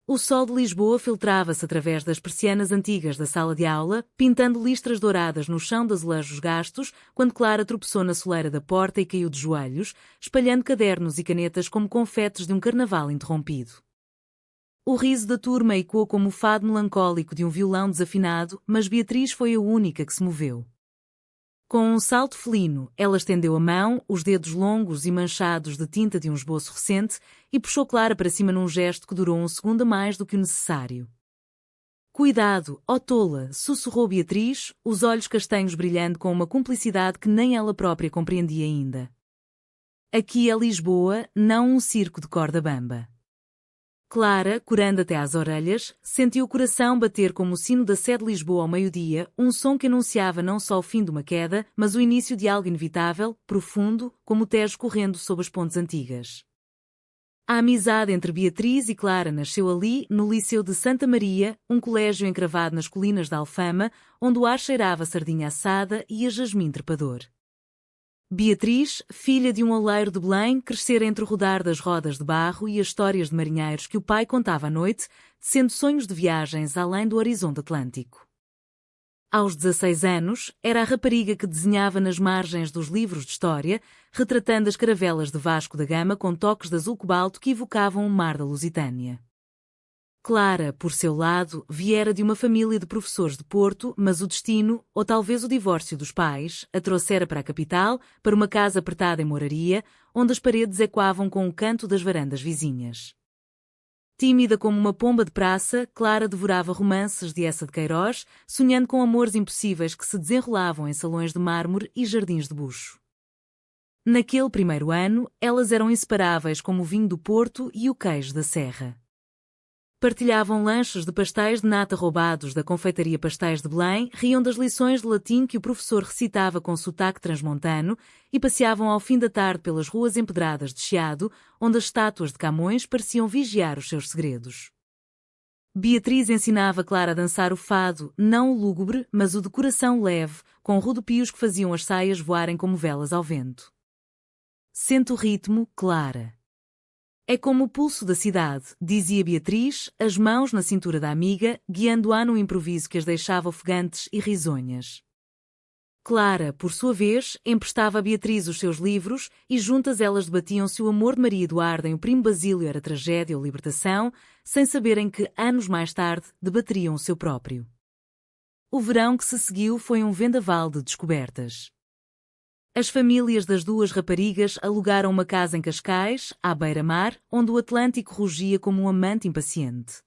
O sol de Lisboa filtrava-se através das persianas antigas da sala de aula, pintando listras douradas no chão de azulejos gastos, quando Clara tropeçou na soleira da porta e caiu de joelhos, espalhando cadernos e canetas como confetes de um carnaval interrompido. O riso da turma ecoou como o fado melancólico de um violão desafinado, mas Beatriz foi a única que se moveu. Com um salto felino, ela estendeu a mão, os dedos longos e manchados de tinta de um esboço recente, e puxou Clara para cima num gesto que durou um segundo a mais do que o necessário. Cuidado, ó tola, sussurrou Beatriz, os olhos castanhos brilhando com uma cumplicidade que nem ela própria compreendia ainda. Aqui é Lisboa, não um circo de corda bamba. Clara, corando até às orelhas, sentiu o coração bater como o sino da Sé de Lisboa ao meio-dia, um som que anunciava não só o fim de uma queda, mas o início de algo inevitável, profundo, como o Tejo correndo sob as pontes antigas. A amizade entre Beatriz e Clara nasceu ali, no Liceu de Santa Maria, um colégio encravado nas colinas da Alfama, onde o ar cheirava a sardinha assada e a jasmim trepador. Beatriz, filha de um oleiro de Belém, crescera entre o rodar das rodas de barro e as histórias de marinheiros que o pai contava à noite, sendo sonhos de viagens além do horizonte atlântico. Aos 16 anos, era a rapariga que desenhava nas margens dos livros de história, retratando as caravelas de Vasco da Gama com toques de azul cobalto que evocavam o mar da Lusitânia. Clara, por seu lado, viera de uma família de professores de Porto, mas o destino, ou talvez o divórcio dos pais, a trouxera para a capital, para uma casa apertada em Moraria, onde as paredes ecoavam com o canto das varandas vizinhas. Tímida como uma pomba de praça, Clara devorava romances de Eça de Queiroz, sonhando com amores impossíveis que se desenrolavam em salões de mármore e jardins de bucho. Naquele primeiro ano, elas eram inseparáveis como o vinho do Porto e o queijo da Serra. Partilhavam lanches de pastéis de nata roubados da confeitaria Pastéis de Belém, riam das lições de latim que o professor recitava com sotaque transmontano e passeavam ao fim da tarde pelas ruas empedradas de Chiado, onde as estátuas de Camões pareciam vigiar os seus segredos. Beatriz ensinava Clara a dançar o fado, não o lúgubre, mas o de coração leve, com rodopios que faziam as saias voarem como velas ao vento. Sente o ritmo, Clara. É como o pulso da cidade, dizia Beatriz, as mãos na cintura da amiga, guiando-a no improviso que as deixava ofegantes e risonhas. Clara, por sua vez, emprestava a Beatriz os seus livros e juntas elas debatiam se o amor de Maria Eduarda em O Primo Basílio era tragédia ou libertação, sem saberem que, anos mais tarde, debateriam o seu próprio. O verão que se seguiu foi um vendaval de descobertas. As famílias das duas raparigas alugaram uma casa em Cascais, à beira-mar, onde o Atlântico rugia como um amante impaciente.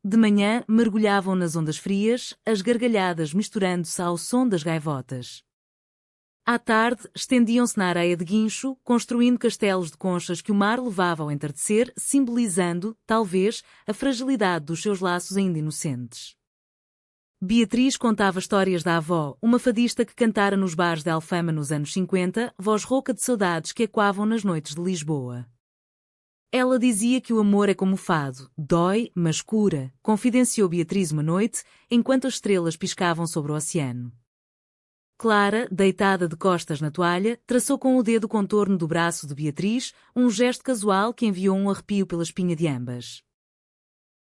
De manhã mergulhavam nas ondas frias, as gargalhadas misturando-se ao som das gaivotas. À tarde estendiam-se na areia de guincho, construindo castelos de conchas que o mar levava ao entardecer, simbolizando, talvez, a fragilidade dos seus laços ainda inocentes. Beatriz contava histórias da avó, uma fadista que cantara nos bares de Alfama nos anos 50, voz rouca de saudades que ecoavam nas noites de Lisboa. Ela dizia que o amor é como o fado, dói, mas cura, confidenciou Beatriz uma noite, enquanto as estrelas piscavam sobre o oceano. Clara, deitada de costas na toalha, traçou com o dedo o contorno do braço de Beatriz, um gesto casual que enviou um arrepio pela espinha de ambas.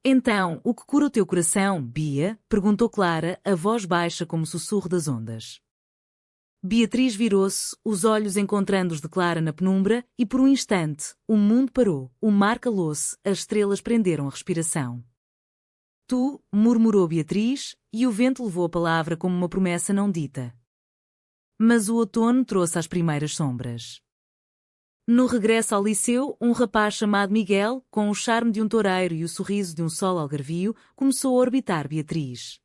Então, o que cura o teu coração, Bia? Perguntou Clara, a voz baixa como o sussurro das ondas. Beatriz virou-se, os olhos encontrando os de Clara na penumbra, e por um instante, o mundo parou, o mar calou-se, as estrelas prenderam a respiração. Tu, murmurou Beatriz, e o vento levou a palavra como uma promessa não dita. Mas o outono trouxe as primeiras sombras. No regresso ao liceu, um rapaz chamado Miguel, com o charme de um toureiro e o sorriso de um sol algarvio, começou a orbitar Beatriz.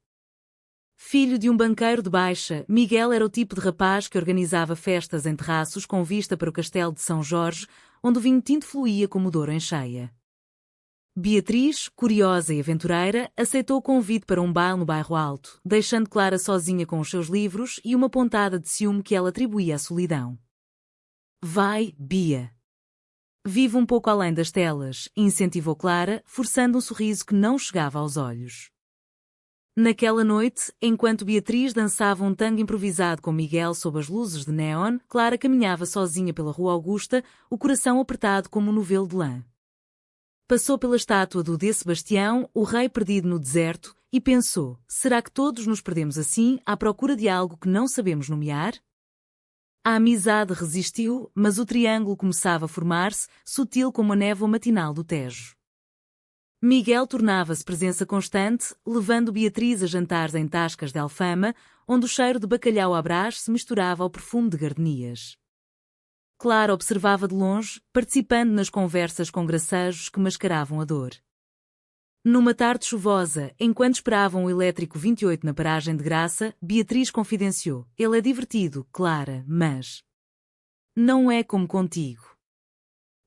Filho de um banqueiro de baixa, Miguel era o tipo de rapaz que organizava festas em terraços com vista para o castelo de São Jorge, onde o vinho tinto fluía como o Douro em cheia. Beatriz, curiosa e aventureira, aceitou o convite para um baile no bairro Alto, deixando Clara sozinha com os seus livros e uma pontada de ciúme que ela atribuía à solidão. Vai, Bia. Vive um pouco além das telas, incentivou Clara, forçando um sorriso que não chegava aos olhos. Naquela noite, enquanto Beatriz dançava um tango improvisado com Miguel sob as luzes de néon, Clara caminhava sozinha pela Rua Augusta, o coração apertado como um novelo de lã. Passou pela estátua do de Sebastião, o rei perdido no deserto, e pensou: será que todos nos perdemos assim, à procura de algo que não sabemos nomear? A amizade resistiu, mas o triângulo começava a formar-se, sutil como a névoa matinal do Tejo. Miguel tornava-se presença constante, levando Beatriz a jantares em tascas de Alfama, onde o cheiro de bacalhau à brás se misturava ao perfume de gardenias. Clara observava de longe, participando nas conversas com gracejos que mascaravam a dor. Numa tarde chuvosa, enquanto esperavam o elétrico 28 na paragem de Graça, Beatriz confidenciou: ele é divertido, Clara, mas não é como contigo.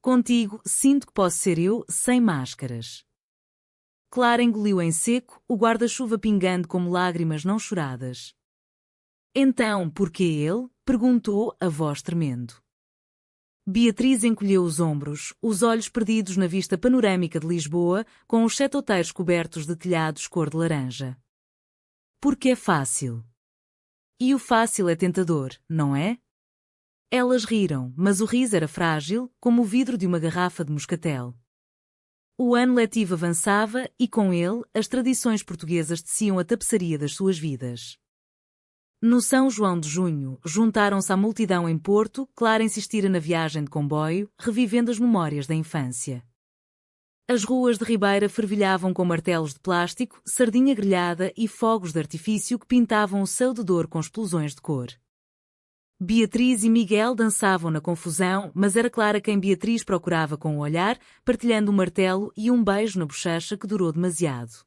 Contigo, sinto que posso ser eu, sem máscaras. Clara engoliu em seco, o guarda-chuva pingando como lágrimas não choradas. Então, por que ele? Perguntou, a voz tremendo. Beatriz encolheu os ombros, os olhos perdidos na vista panorâmica de Lisboa, com os setoteiros cobertos de telhados cor de laranja. Porque é fácil. E o fácil é tentador, não é? Elas riram, mas o riso era frágil, como o vidro de uma garrafa de moscatel. O ano letivo avançava e, com ele, as tradições portuguesas teciam a tapeçaria das suas vidas. No São João de Junho, juntaram-se à multidão em Porto. Clara insistira na viagem de comboio, revivendo as memórias da infância. As ruas de Ribeira fervilhavam com martelos de plástico, sardinha grelhada e fogos de artifício que pintavam o céu de dor com explosões de cor. Beatriz e Miguel dançavam na confusão, mas era Clara quem Beatriz procurava com o olhar, partilhando um martelo e um beijo na bochecha que durou demasiado.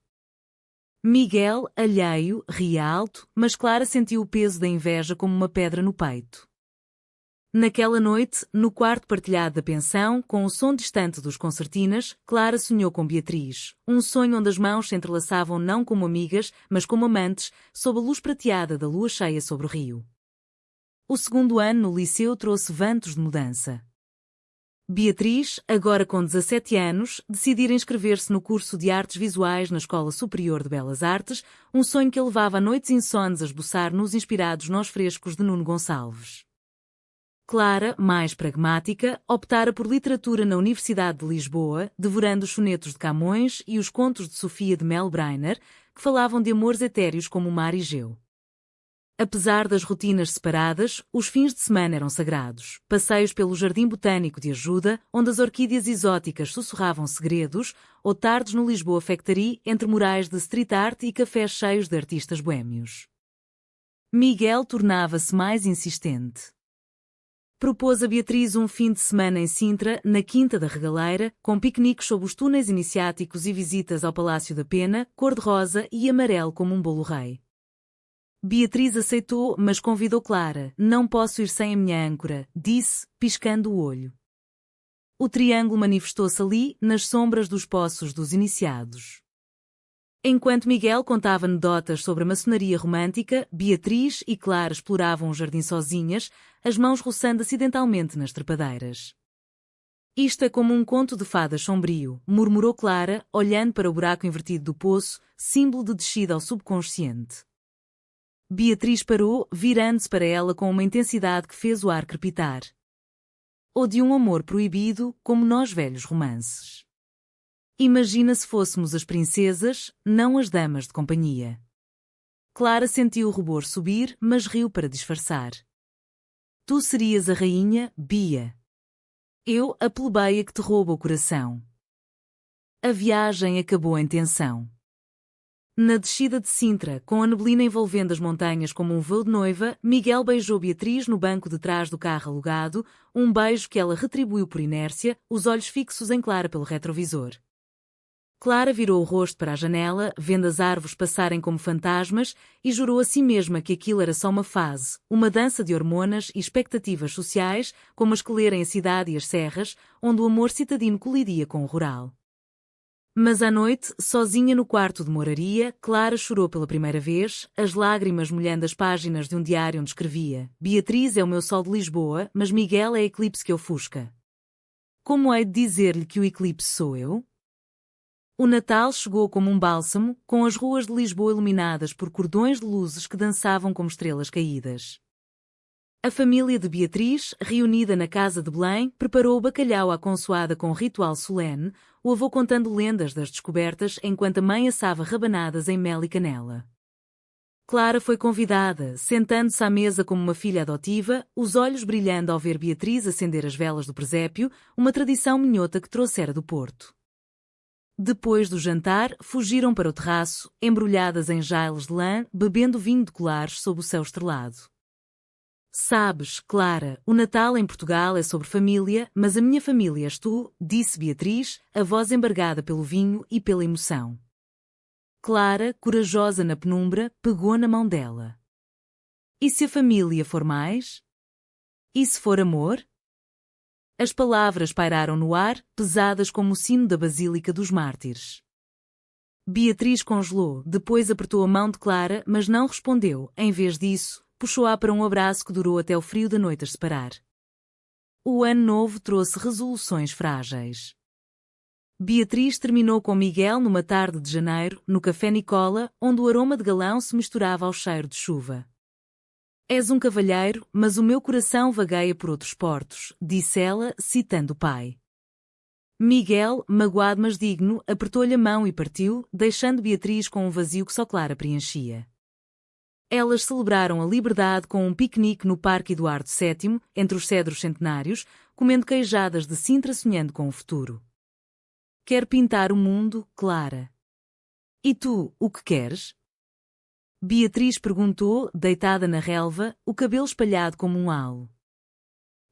Miguel, alheio, ria alto, mas Clara sentiu o peso da inveja como uma pedra no peito. Naquela noite, no quarto partilhado da pensão, com o som distante dos concertinas, Clara sonhou com Beatriz, um sonho onde as mãos se entrelaçavam não como amigas, mas como amantes, sob a luz prateada da lua cheia sobre o rio. O segundo ano no liceu trouxe ventos de mudança. Beatriz, agora com 17 anos, decidira inscrever-se no curso de Artes Visuais na Escola Superior de Belas Artes, um sonho que a levava a noites insones a esboçar nos inspirados nós frescos de Nuno Gonçalves. Clara, mais pragmática, optara por literatura na Universidade de Lisboa, devorando os sonetos de Camões e os contos de Sofia de Melbrenner, que falavam de amores etéreos como o mar Egeu. Apesar das rotinas separadas, os fins de semana eram sagrados. Passeios pelo Jardim Botânico de Ajuda, onde as orquídeas exóticas sussurravam segredos, ou tardes no Lisboa Factory, entre murais de street art e cafés cheios de artistas boémios. Miguel tornava-se mais insistente. Propôs a Beatriz um fim de semana em Sintra, na Quinta da Regaleira, com piqueniques sob os túneis iniciáticos e visitas ao Palácio da Pena, cor-de-rosa e amarelo como um bolo rei. Beatriz aceitou, mas convidou Clara. Não posso ir sem a minha âncora, disse, piscando o olho. O triângulo manifestou-se ali, nas sombras dos poços dos iniciados. Enquanto Miguel contava anedotas sobre a maçonaria romântica, Beatriz e Clara exploravam o jardim sozinhas, as mãos roçando acidentalmente nas trepadeiras. Isto é como um conto de fadas sombrio, murmurou Clara, olhando para o buraco invertido do poço, símbolo de descida ao subconsciente. Beatriz parou, virando-se para ela com uma intensidade que fez o ar crepitar. Ou de um amor proibido, como nós velhos romances. Imagina se fôssemos as princesas, não as damas de companhia. Clara sentiu o rubor subir, mas riu para disfarçar. Tu serias a rainha, Bia. Eu, a plebeia que te rouba o coração. A viagem acabou em tensão. Na descida de Sintra, com a neblina envolvendo as montanhas como um véu de noiva, Miguel beijou Beatriz no banco de trás do carro alugado, um beijo que ela retribuiu por inércia, os olhos fixos em Clara pelo retrovisor. Clara virou o rosto para a janela, vendo as árvores passarem como fantasmas, e jurou a si mesma que aquilo era só uma fase, uma dança de hormonas e expectativas sociais, como as que lerem a cidade e as serras, onde o amor citadino colidia com o rural. Mas à noite, sozinha no quarto de moraria, Clara chorou pela primeira vez, as lágrimas molhando as páginas de um diário onde escrevia: Beatriz é o meu sol de Lisboa, mas Miguel é a eclipse que ofusca. Como hei de dizer-lhe que o eclipse sou eu? O Natal chegou como um bálsamo, com as ruas de Lisboa iluminadas por cordões de luzes que dançavam como estrelas caídas. A família de Beatriz, reunida na casa de Belém, preparou o bacalhau à consoada com ritual solene, o avô contando lendas das descobertas enquanto a mãe assava rabanadas em mel e canela. Clara foi convidada, sentando-se à mesa como uma filha adotiva, os olhos brilhando ao ver Beatriz acender as velas do presépio, uma tradição minhota que trouxera do Porto. Depois do jantar, fugiram para o terraço, embrulhadas em jailes de lã, bebendo vinho de colares sob o céu estrelado. Sabes, Clara, o Natal em Portugal é sobre família, mas a minha família és tu, disse Beatriz, a voz embargada pelo vinho e pela emoção. Clara, corajosa na penumbra, pegou na mão dela. E se a família for mais? E se for amor? As palavras pairaram no ar, pesadas como o sino da Basílica dos Mártires. Beatriz congelou, depois apertou a mão de Clara, mas não respondeu. Em vez disso, puxou-a para um abraço que durou até o frio da noite a separar. O ano novo trouxe resoluções frágeis. Beatriz terminou com Miguel numa tarde de janeiro, no Café Nicola, onde o aroma de galão se misturava ao cheiro de chuva. És um cavalheiro, mas o meu coração vagueia por outros portos, disse ela, citando o pai. Miguel, magoado mas digno, apertou-lhe a mão e partiu, deixando Beatriz com um vazio que só Clara preenchia. Elas celebraram a liberdade com um piquenique no Parque Eduardo VII, entre os cedros centenários, comendo queijadas de Sintra sonhando com o futuro. Quer pintar o mundo, Clara. E tu, o que queres? Beatriz perguntou, deitada na relva, o cabelo espalhado como um halo.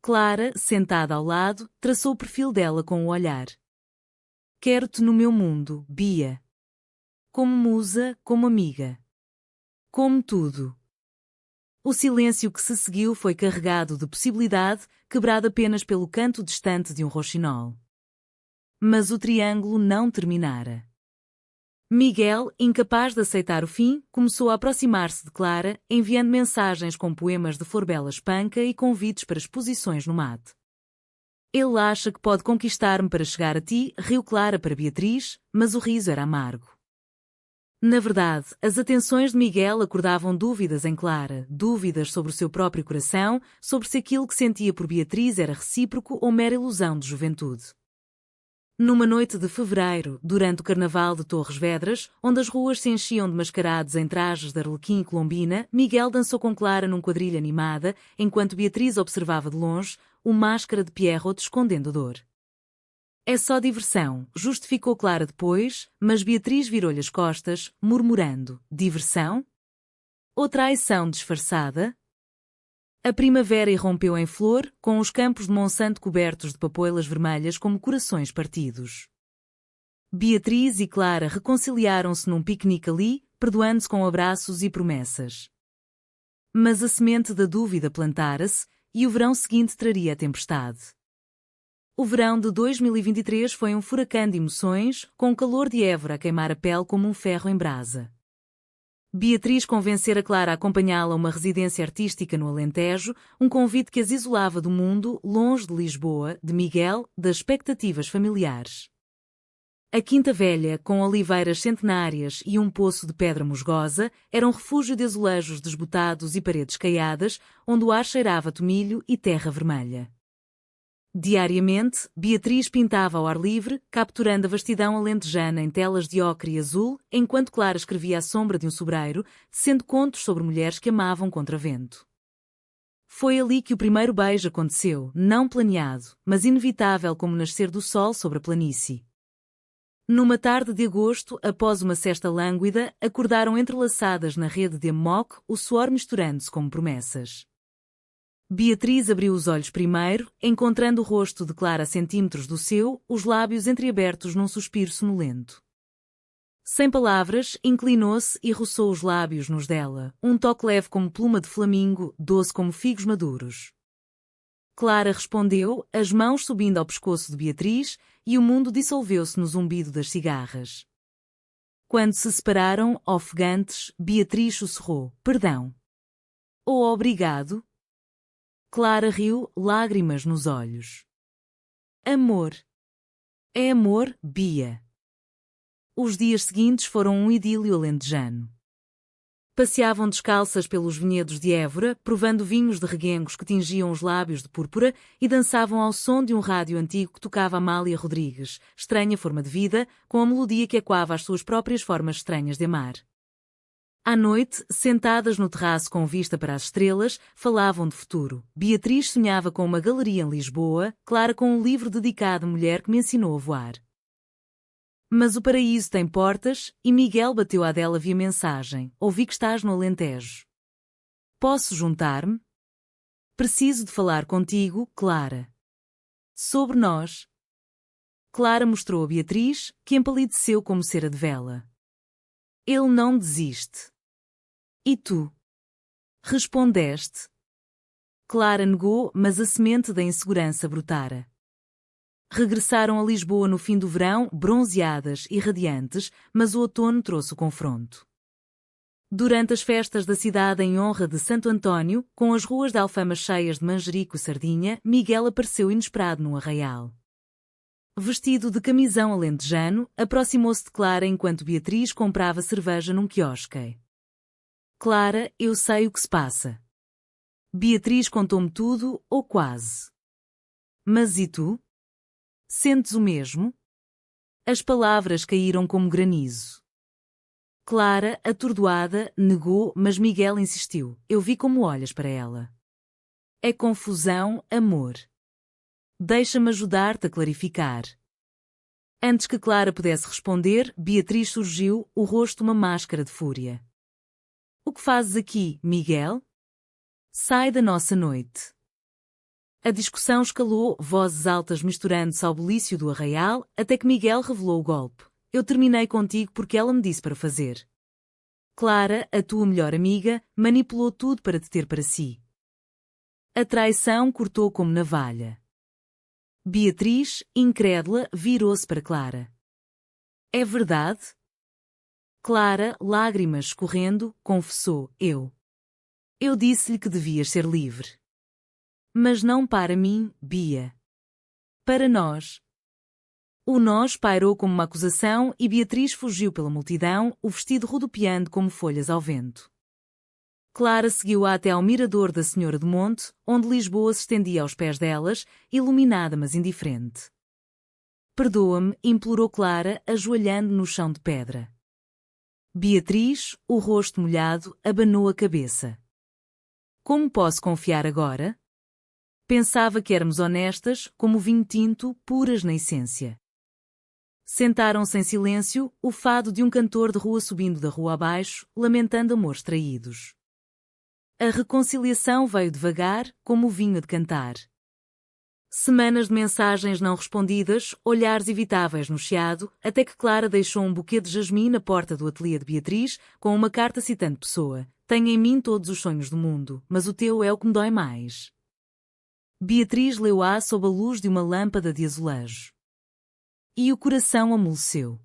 Clara, sentada ao lado, traçou o perfil dela com o olhar. Quero-te no meu mundo, Bia. Como musa, como amiga. Como tudo. O silêncio que se seguiu foi carregado de possibilidade, quebrado apenas pelo canto distante de um roxinol. Mas o triângulo não terminara. Miguel, incapaz de aceitar o fim, começou a aproximar-se de Clara, enviando mensagens com poemas de Forbela Espanca e convites para exposições no mate. Ele acha que pode conquistar-me para chegar a ti, riu Clara para Beatriz, mas o riso era amargo. Na verdade, as atenções de Miguel acordavam dúvidas em Clara, dúvidas sobre o seu próprio coração, sobre se aquilo que sentia por Beatriz era recíproco ou mera ilusão de juventude. Numa noite de fevereiro, durante o Carnaval de Torres Vedras, onde as ruas se enchiam de mascarados em trajes de arlequim e colombina, Miguel dançou com Clara num quadrilha animada, enquanto Beatriz observava de longe, o máscara de Pierrot escondendo dor. É só diversão, justificou Clara depois, mas Beatriz virou-lhe as costas, murmurando, diversão? Ou traição disfarçada? A primavera irrompeu em flor, com os campos de Monsanto cobertos de papoilas vermelhas como corações partidos. Beatriz e Clara reconciliaram-se num piquenique ali, perdoando-se com abraços e promessas. Mas a semente da dúvida plantara-se, e o verão seguinte traria a tempestade. O verão de 2023 foi um furacão de emoções, com o calor de Évora a queimar a pele como um ferro em brasa. Beatriz convencera Clara a acompanhá-la a uma residência artística no Alentejo, um convite que as isolava do mundo, longe de Lisboa, de Miguel, das expectativas familiares. A Quinta Velha, com oliveiras centenárias e um poço de pedra musgosa, era um refúgio de azulejos desbotados e paredes caiadas, onde o ar cheirava a tomilho e terra vermelha. Diariamente, Beatriz pintava ao ar livre, capturando a vastidão alentejana em telas de ocre e azul, enquanto Clara escrevia à sombra de um sobreiro, tecendo contos sobre mulheres que amavam contra vento. Foi ali que o primeiro beijo aconteceu, não planeado, mas inevitável como nascer do sol sobre a planície. Numa tarde de agosto, após uma cesta lânguida, acordaram entrelaçadas na rede de Amok, o suor misturando-se como promessas. Beatriz abriu os olhos primeiro, encontrando o rosto de Clara a centímetros do seu, os lábios entreabertos num suspiro sonolento. Sem palavras, inclinou-se e roçou os lábios nos dela, um toque leve como pluma de flamingo, doce como figos maduros. Clara respondeu, as mãos subindo ao pescoço de Beatriz, e o mundo dissolveu-se no zumbido das cigarras. Quando se separaram, ofegantes, Beatriz sussurrou, perdão. Ou obrigado? Clara riu, lágrimas nos olhos. Amor. É amor, Bia. Os dias seguintes foram um idílio alentejano. Passeavam descalças pelos vinhedos de Évora, provando vinhos de reguengos que tingiam os lábios de púrpura e dançavam ao som de um rádio antigo que tocava Amália Rodrigues, estranha forma de vida, com a melodia que ecoava as suas próprias formas estranhas de amar. À noite, sentadas no terraço com vista para as estrelas, falavam de futuro. Beatriz sonhava com uma galeria em Lisboa, Clara com um livro dedicado à mulher que me ensinou a voar. Mas o paraíso tem portas, e Miguel bateu à dela via mensagem. Ouvi que estás no Alentejo. Posso juntar-me? Preciso de falar contigo, Clara. Sobre nós. Clara mostrou a Beatriz, que empalideceu como cera de vela. Ele não desiste. E tu? Respondeste. Clara negou, mas a semente da insegurança brotara. Regressaram a Lisboa no fim do verão, bronzeadas e radiantes, mas o outono trouxe o confronto. Durante as festas da cidade em honra de Santo António, com as ruas de Alfama cheias de manjerico e sardinha, Miguel apareceu inesperado num arraial. Vestido de camisão alentejano, aproximou-se de Clara enquanto Beatriz comprava cerveja num quiosque. Clara, eu sei o que se passa. Beatriz contou-me tudo, ou quase. Mas e tu? Sentes o mesmo? As palavras caíram como granizo. Clara, atordoada, negou, mas Miguel insistiu. Eu vi como olhas para ela. É confusão, amor. Deixa-me ajudar-te a clarificar. Antes que Clara pudesse responder, Beatriz surgiu, o rosto uma máscara de fúria. O que fazes aqui, Miguel? Sai da nossa noite. A discussão escalou, vozes altas misturando-se ao bulício do arraial, até que Miguel revelou o golpe. Eu terminei contigo porque ela me disse para fazer. Clara, a tua melhor amiga, manipulou tudo para te ter para si. A traição cortou como navalha. Beatriz, incrédula, virou-se para Clara. É verdade? Clara, lágrimas escorrendo, confessou, Eu disse-lhe que devias ser livre. Mas não para mim, Bia. Para nós. O nós pairou como uma acusação e Beatriz fugiu pela multidão, o vestido rodopiando como folhas ao vento. Clara seguiu-a até ao mirador da Senhora do Monte, onde Lisboa se estendia aos pés delas, iluminada mas indiferente. Perdoa-me, implorou Clara, ajoelhando no chão de pedra. Beatriz, o rosto molhado, abanou a cabeça. Como posso confiar agora? Pensava que éramos honestas, como vinho tinto, puras na essência. Sentaram-se em silêncio, o fado de um cantor de rua subindo da rua abaixo, lamentando amores traídos. A reconciliação veio devagar, como o vinho a decantar. Semanas de mensagens não respondidas, olhares evitáveis no chiado, até que Clara deixou um buquê de jasmim na porta do ateliê de Beatriz, com uma carta citando Pessoa. Tenho em mim todos os sonhos do mundo, mas o teu é o que me dói mais. Beatriz leu-a sob a luz de uma lâmpada de azulejo. E o coração amoleceu.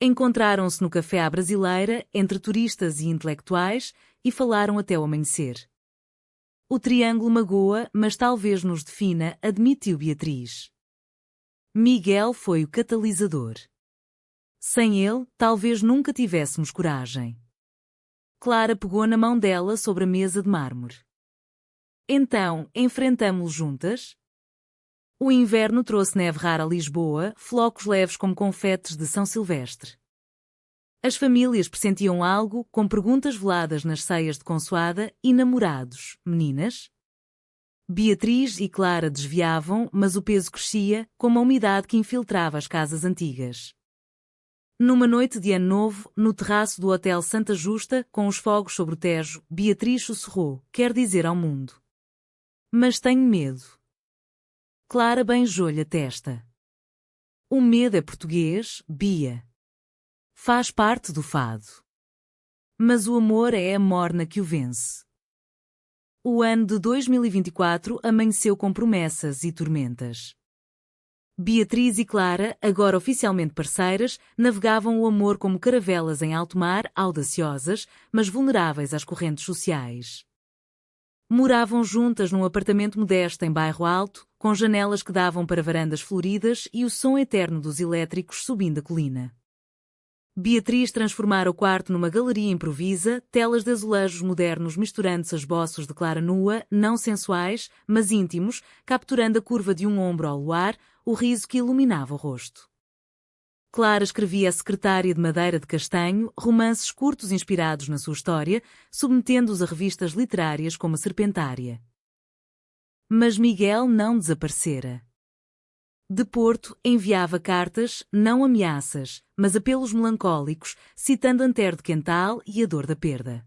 Encontraram-se no café à brasileira, entre turistas e intelectuais, e falaram até o amanhecer. O triângulo magoa, mas talvez nos defina, admitiu Beatriz. Miguel foi o catalisador. Sem ele, talvez nunca tivéssemos coragem. Clara pegou na mão dela sobre a mesa de mármore. Então, enfrentamo-lo juntas? O inverno trouxe neve rara a Lisboa, flocos leves como confetes de São Silvestre. As famílias pressentiam algo, com perguntas veladas nas ceias de consoada, e namorados, meninas? Beatriz e Clara desviavam, mas o peso crescia, como a umidade que infiltrava as casas antigas. Numa noite de ano novo, no terraço do Hotel Santa Justa, com os fogos sobre o Tejo, Beatriz sussurrou, quer dizer ao mundo. Mas tenho medo. Clara beijou-lhe a testa. O medo é português, Bia. Faz parte do fado. Mas o amor é a morna que o vence. O ano de 2024 amanheceu com promessas e tormentas. Beatriz e Clara, agora oficialmente parceiras, navegavam o amor como caravelas em alto mar, audaciosas, mas vulneráveis às correntes sociais. Moravam juntas num apartamento modesto em bairro alto, com janelas que davam para varandas floridas e o som eterno dos elétricos subindo a colina. Beatriz transformara o quarto numa galeria improvisa, telas de azulejos modernos misturando-se a esboços de Clara nua, não sensuais, mas íntimos, capturando a curva de um ombro ao luar, o riso que iluminava o rosto. Clara escrevia a secretária de madeira de castanho, romances curtos inspirados na sua história, submetendo-os a revistas literárias como a Serpentária. Mas Miguel não desaparecera. De Porto, enviava cartas, não ameaças, mas apelos melancólicos, citando Antero de Quental e a dor da perda.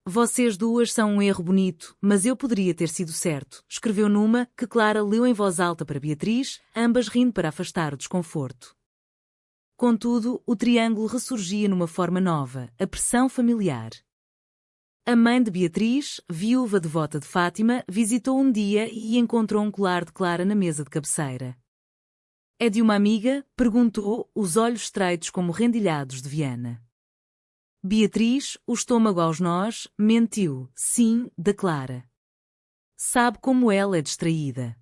Vocês duas são um erro bonito, mas eu poderia ter sido certo, escreveu numa, que Clara leu em voz alta para Beatriz, ambas rindo para afastar o desconforto. Contudo, o triângulo ressurgia numa forma nova, a pressão familiar. A mãe de Beatriz, viúva devota de Fátima, visitou um dia e encontrou um colar de Clara na mesa de cabeceira. É de uma amiga? Perguntou, os olhos estreitos como rendilhados de Viana. Beatriz, o estômago aos nós, mentiu, sim, da Clara. Sabe como ela é distraída.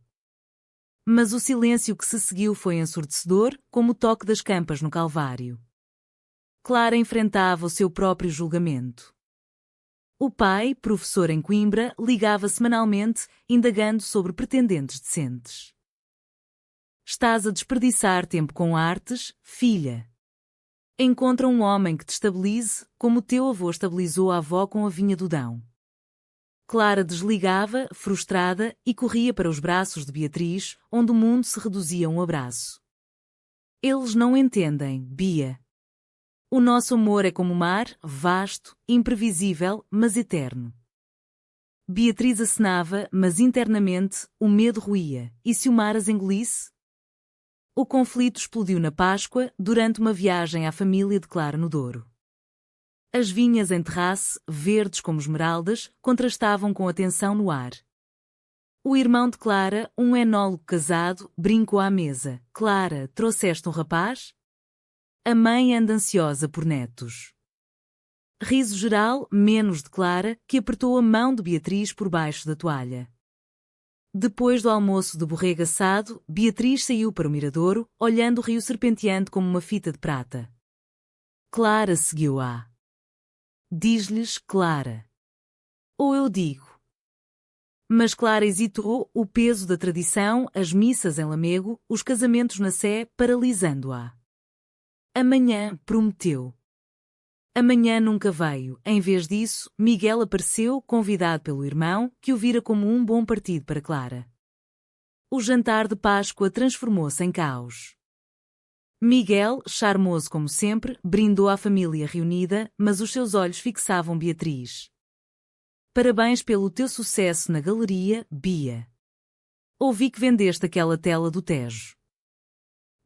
Mas o silêncio que se seguiu foi ensurdecedor, como o toque das campas no Calvário. Clara enfrentava o seu próprio julgamento. O pai, professor em Coimbra, ligava semanalmente, indagando sobre pretendentes decentes. Estás a desperdiçar tempo com artes, filha. Encontra um homem que te estabilize, como o teu avô estabilizou a avó com a vinha do Dão. Clara desligava, frustrada, e corria para os braços de Beatriz, onde o mundo se reduzia a um abraço. Eles não entendem, Bia. O nosso amor é como o mar, vasto, imprevisível, mas eterno. Beatriz acenava, mas internamente, o medo roía. E se o mar as engolisse? O conflito explodiu na Páscoa, durante uma viagem à família de Clara no Douro. As vinhas em terrace, verdes como esmeraldas, contrastavam com a tensão no ar. O irmão de Clara, um enólogo casado, brincou à mesa. Clara, trouxeste um rapaz? A mãe anda ansiosa por netos. Riso geral, menos de Clara, que apertou a mão de Beatriz por baixo da toalha. Depois do almoço de borrego assado, Beatriz saiu para o miradouro, olhando o rio serpenteante como uma fita de prata. Clara seguiu-a. Diz-lhes Clara. Ou eu digo. Mas Clara hesitou, o peso da tradição, as missas em Lamego, os casamentos na Sé, paralisando-a. Amanhã, prometeu. Amanhã nunca veio. Em vez disso, Miguel apareceu, convidado pelo irmão, que o vira como um bom partido para Clara. O jantar de Páscoa transformou-se em caos. Miguel, charmoso como sempre, brindou à família reunida, mas os seus olhos fixavam Beatriz. Parabéns pelo teu sucesso na galeria, Bia. Ouvi que vendeste aquela tela do Tejo.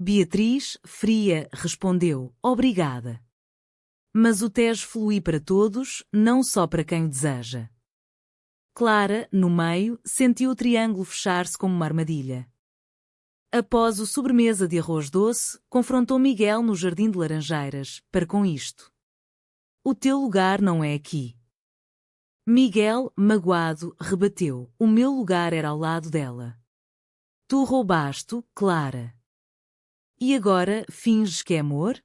Beatriz, fria, respondeu, obrigada. Mas o Tejo flui para todos, não só para quem o deseja. Clara, no meio, sentiu o triângulo fechar-se como uma armadilha. Após o sobremesa de arroz doce, confrontou Miguel no jardim de laranjeiras, para com isto. O teu lugar não é aqui. Miguel, magoado, rebateu, o meu lugar era ao lado dela. Tu roubaste-o, Clara. E agora, finges que é amor?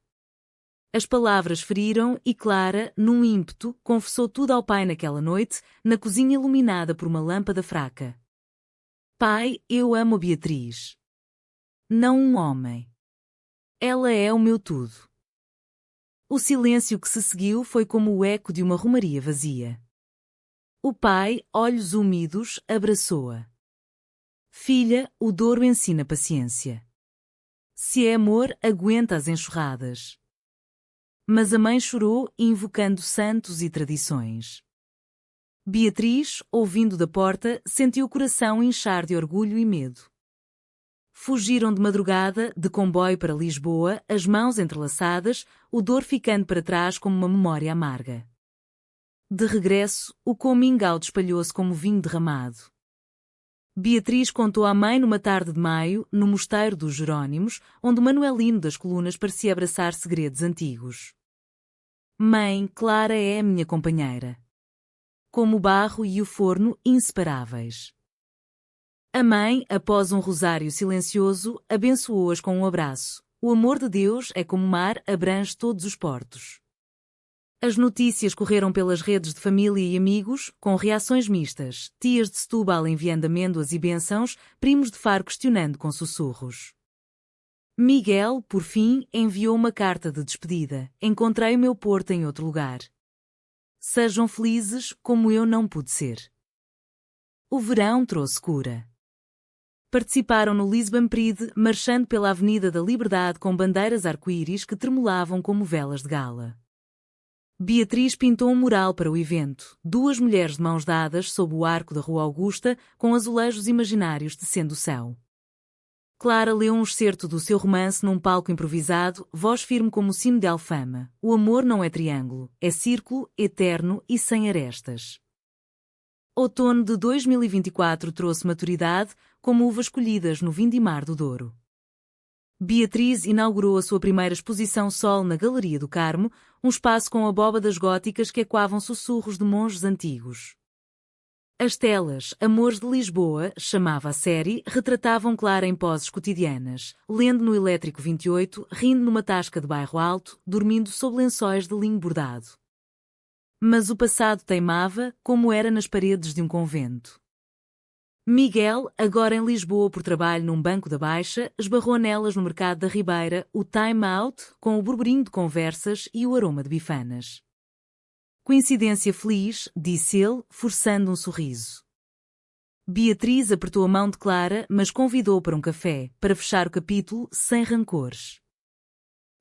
As palavras feriram e Clara, num ímpeto, confessou tudo ao pai naquela noite, na cozinha iluminada por uma lâmpada fraca. Pai, eu amo a Beatriz. Não um homem. Ela é o meu tudo. O silêncio que se seguiu foi como o eco de uma romaria vazia. O pai, olhos úmidos, abraçou-a. Filha, o Douro ensina paciência. Se é amor, aguenta as enxurradas. Mas a mãe chorou, invocando santos e tradições. Beatriz, ouvindo da porta, sentiu o coração inchar de orgulho e medo. Fugiram de madrugada, de comboio para Lisboa, as mãos entrelaçadas, o Douro ficando para trás como uma memória amarga. De regresso, o mingaudo espalhou-se como vinho derramado. Beatriz contou à mãe numa tarde de maio, no mosteiro dos Jerónimos, onde o Manuelino das Colunas parecia abraçar segredos antigos. Mãe, Clara é a minha companheira. Como o barro e o forno, inseparáveis. A mãe, após um rosário silencioso, abençoou-as com um abraço. O amor de Deus é como o mar, abrange todos os portos. As notícias correram pelas redes de família e amigos, com reações mistas, tias de Setúbal enviando amêndoas e bênçãos, primos de Faro questionando com sussurros. Miguel, por fim, enviou uma carta de despedida. Encontrei o meu porto em outro lugar. Sejam felizes, como eu não pude ser. O verão trouxe cura. Participaram no Lisbon Pride, marchando pela Avenida da Liberdade com bandeiras arco-íris que tremulavam como velas de gala. Beatriz pintou um mural para o evento, duas mulheres de mãos dadas sob o arco da Rua Augusta, com azulejos imaginários tecendo o céu. Clara leu um excerto do seu romance num palco improvisado, voz firme como o sino de Alfama. O amor não é triângulo, é círculo, eterno e sem arestas. Outono de 2024 trouxe maturidade, como uvas colhidas no Vindimar do Douro. Beatriz inaugurou a sua primeira exposição Sol na Galeria do Carmo, um espaço com abóbadas góticas que ecoavam sussurros de monges antigos. As telas, Amores de Lisboa, chamava a série, retratavam Clara em poses cotidianas, lendo no Elétrico 28, rindo numa tasca de bairro alto, dormindo sob lençóis de linho bordado. Mas o passado teimava, como era nas paredes de um convento. Miguel, agora em Lisboa por trabalho num banco da Baixa, esbarrou nelas no mercado da Ribeira, o time out, com o burburinho de conversas e o aroma de bifanas. Coincidência feliz, disse ele, forçando um sorriso. Beatriz apertou a mão de Clara, mas convidou para um café, para fechar o capítulo, sem rancores.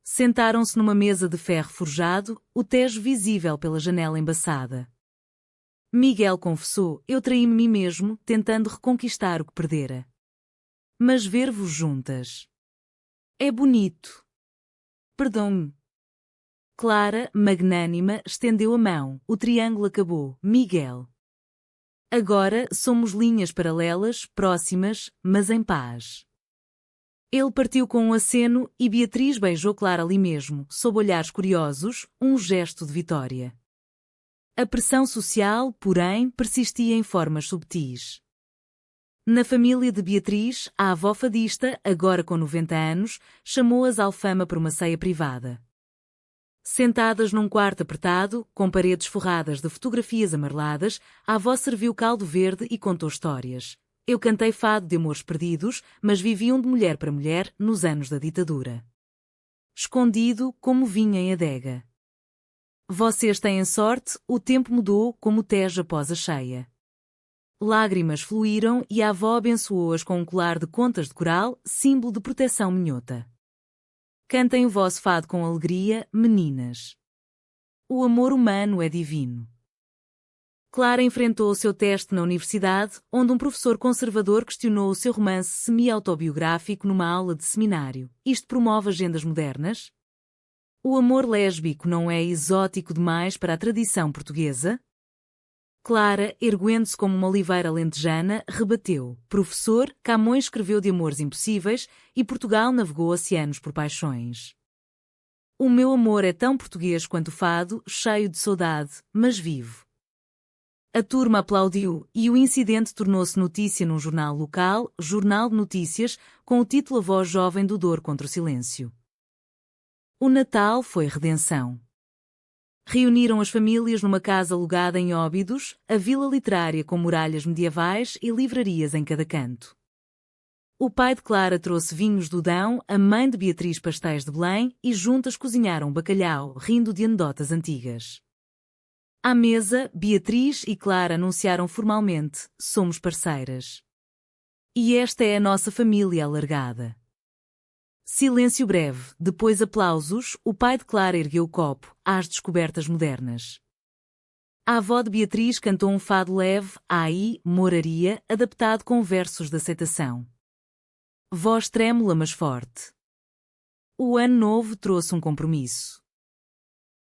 Sentaram-se numa mesa de ferro forjado, o Tejo visível pela janela embaçada. Miguel confessou, eu traí-me mim mesmo, tentando reconquistar o que perdera. Mas ver-vos juntas. É bonito. Perdão-me. Clara, magnânima, estendeu a mão, o triângulo acabou, Miguel. Agora somos linhas paralelas, próximas, mas em paz. Ele partiu com um aceno e Beatriz beijou Clara ali mesmo, sob olhares curiosos, um gesto de vitória. A pressão social, porém, persistia em formas subtis. Na família de Beatriz, a avó fadista, agora com 90 anos, chamou-as Alfama para uma ceia privada. Sentadas num quarto apertado, com paredes forradas de fotografias amareladas, a avó serviu caldo verde e contou histórias. Eu cantei fado de amores perdidos, mas viviam de mulher para mulher nos anos da ditadura. Escondido como vinha em adega. Vocês têm sorte, o tempo mudou como o Tejo após a cheia. Lágrimas fluíram e a avó abençoou-as com um colar de contas de coral, símbolo de proteção minhota. Cantem o vosso fado com alegria, meninas. O amor humano é divino. Clara enfrentou o seu teste na universidade, onde um professor conservador questionou o seu romance semi-autobiográfico numa aula de seminário. Isto promove agendas modernas? O amor lésbico não é exótico demais para a tradição portuguesa? Clara, erguendo-se como uma oliveira alentejana, rebateu. Professor, Camões escreveu de amores impossíveis e Portugal navegou oceanos por paixões. O meu amor é tão português quanto o fado, cheio de saudade, mas vivo. A turma aplaudiu e o incidente tornou-se notícia num jornal local, Jornal de Notícias, com o título A Voz Jovem do Dor contra o Silêncio. O Natal foi redenção. Reuniram as famílias numa casa alugada em Óbidos, a vila literária com muralhas medievais e livrarias em cada canto. O pai de Clara trouxe vinhos do Dão, a mãe de Beatriz pastéis de Belém e juntas cozinharam bacalhau, rindo de anedotas antigas. À mesa, Beatriz e Clara anunciaram formalmente, somos parceiras. E esta é a nossa família alargada. Silêncio breve, depois aplausos, o pai de Clara ergueu o copo, às descobertas modernas. A avó de Beatriz cantou um fado leve, aí, moraria, adaptado com versos de aceitação. Voz trêmula mas forte. O ano novo trouxe um compromisso.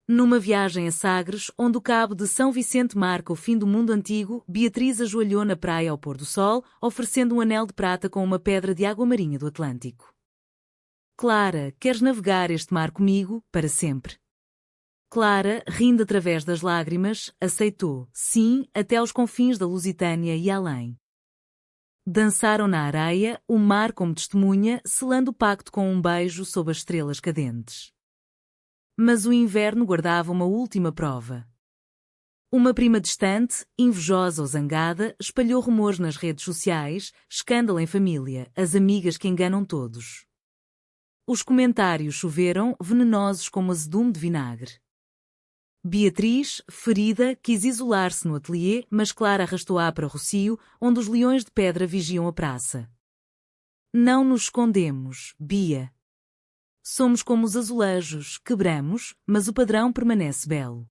Numa viagem a Sagres, onde o cabo de São Vicente marca o fim do mundo antigo, Beatriz ajoelhou na praia ao pôr do sol, oferecendo um anel de prata com uma pedra de água marinha do Atlântico. Clara, queres navegar este mar comigo, para sempre? Clara, rindo através das lágrimas, aceitou, sim, até aos confins da Lusitânia e além. Dançaram na areia, o mar como testemunha, selando o pacto com um beijo sob as estrelas cadentes. Mas o inverno guardava uma última prova. Uma prima distante, invejosa ou zangada, espalhou rumores nas redes sociais, escândalo em família, as amigas que enganam todos. Os comentários choveram, venenosos como azedume de vinagre. Beatriz, ferida, quis isolar-se no ateliê, mas Clara arrastou-a para Rocio, onde os leões de pedra vigiam a praça. Não nos escondemos, Bia. Somos como os azulejos, quebramos, mas o padrão permanece belo.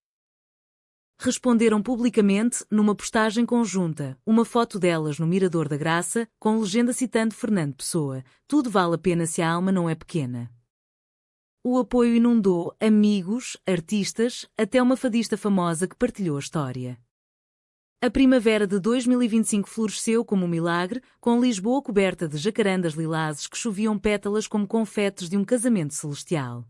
Responderam publicamente, numa postagem conjunta, uma foto delas no Mirador da Graça, com legenda citando Fernando Pessoa: tudo vale a pena se a alma não é pequena. O apoio inundou amigos, artistas, até uma fadista famosa que partilhou a história. A primavera de 2025 floresceu como um milagre, com Lisboa coberta de jacarandas lilazes que choviam pétalas como confetes de um casamento celestial.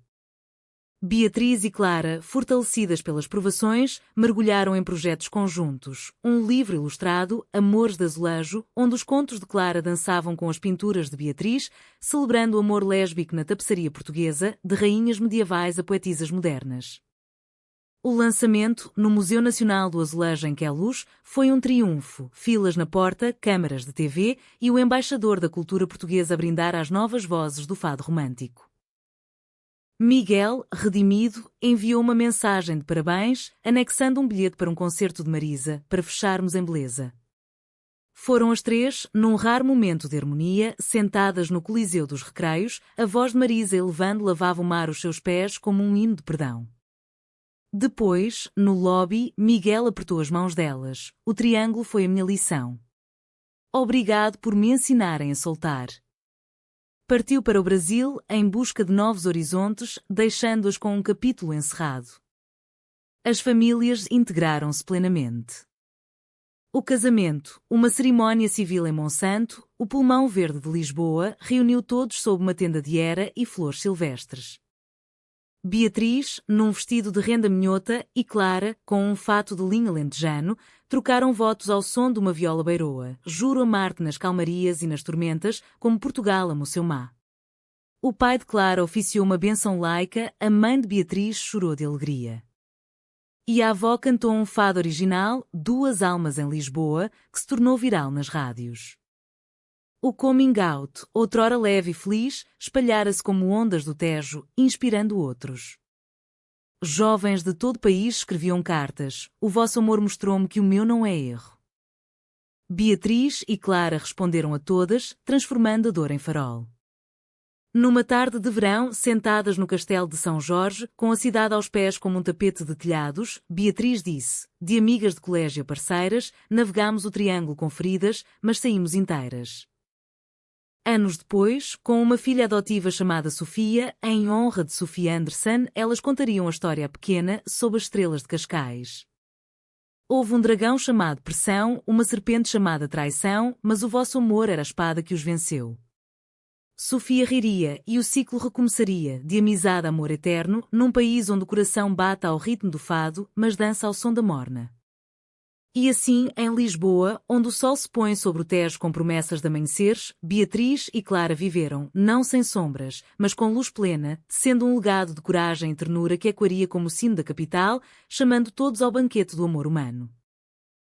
Beatriz e Clara, fortalecidas pelas provações, mergulharam em projetos conjuntos. Um livro ilustrado, Amores de Azulejo, onde os contos de Clara dançavam com as pinturas de Beatriz, celebrando o amor lésbico na tapeçaria portuguesa, de rainhas medievais a poetisas modernas. O lançamento, no Museu Nacional do Azulejo em Queluz, foi um triunfo. Filas na porta, câmaras de TV e o embaixador da cultura portuguesa a brindar às novas vozes do fado romântico. Miguel, redimido, enviou uma mensagem de parabéns, anexando um bilhete para um concerto de Marisa, para fecharmos em beleza. Foram as três, num raro momento de harmonia, sentadas no Coliseu dos Recreios, a voz de Marisa elevando lavava o mar os seus pés como um hino de perdão. Depois, no lobby, Miguel apertou as mãos delas. O triângulo foi a minha lição. Obrigado por me ensinarem a soltar. Partiu para o Brasil, em busca de novos horizontes, deixando-as com um capítulo encerrado. As famílias integraram-se plenamente. O casamento, uma cerimónia civil em Monsanto, o Pulmão Verde de Lisboa, reuniu todos sob uma tenda de era e flores silvestres. Beatriz, num vestido de renda minhota, e Clara, com um fato de linho alentejano, trocaram votos ao som de uma viola beiroa. Juro amar-te nas calmarias e nas tormentas, como Portugal ama o seu mar. O pai de Clara oficiou uma bênção laica, a mãe de Beatriz chorou de alegria. E a avó cantou um fado original, Duas Almas em Lisboa, que se tornou viral nas rádios. O coming out, outrora leve e feliz, espalhara-se como ondas do Tejo, inspirando outros. Jovens de todo o país escreviam cartas: o vosso amor mostrou-me que o meu não é erro. Beatriz e Clara responderam a todas, transformando a dor em farol. Numa tarde de verão, sentadas no castelo de São Jorge, com a cidade aos pés como um tapete de telhados, Beatriz disse: de amigas de colégio a parceiras, navegámos o triângulo com feridas, mas saímos inteiras. Anos depois, com uma filha adotiva chamada Sofia, em honra de Sofia Anderson, elas contariam a história pequena sob as estrelas de Cascais. Houve um dragão chamado Pressão, uma serpente chamada Traição, mas o vosso amor era a espada que os venceu. Sofia riria e o ciclo recomeçaria, de amizade a amor eterno, num país onde o coração bate ao ritmo do fado, mas dança ao som da morna. E assim, em Lisboa, onde o sol se põe sobre o Tejo com promessas de amanheceres, Beatriz e Clara viveram, não sem sombras, mas com luz plena, sendo um legado de coragem e ternura que ecoaria como o sino da capital, chamando todos ao banquete do amor humano.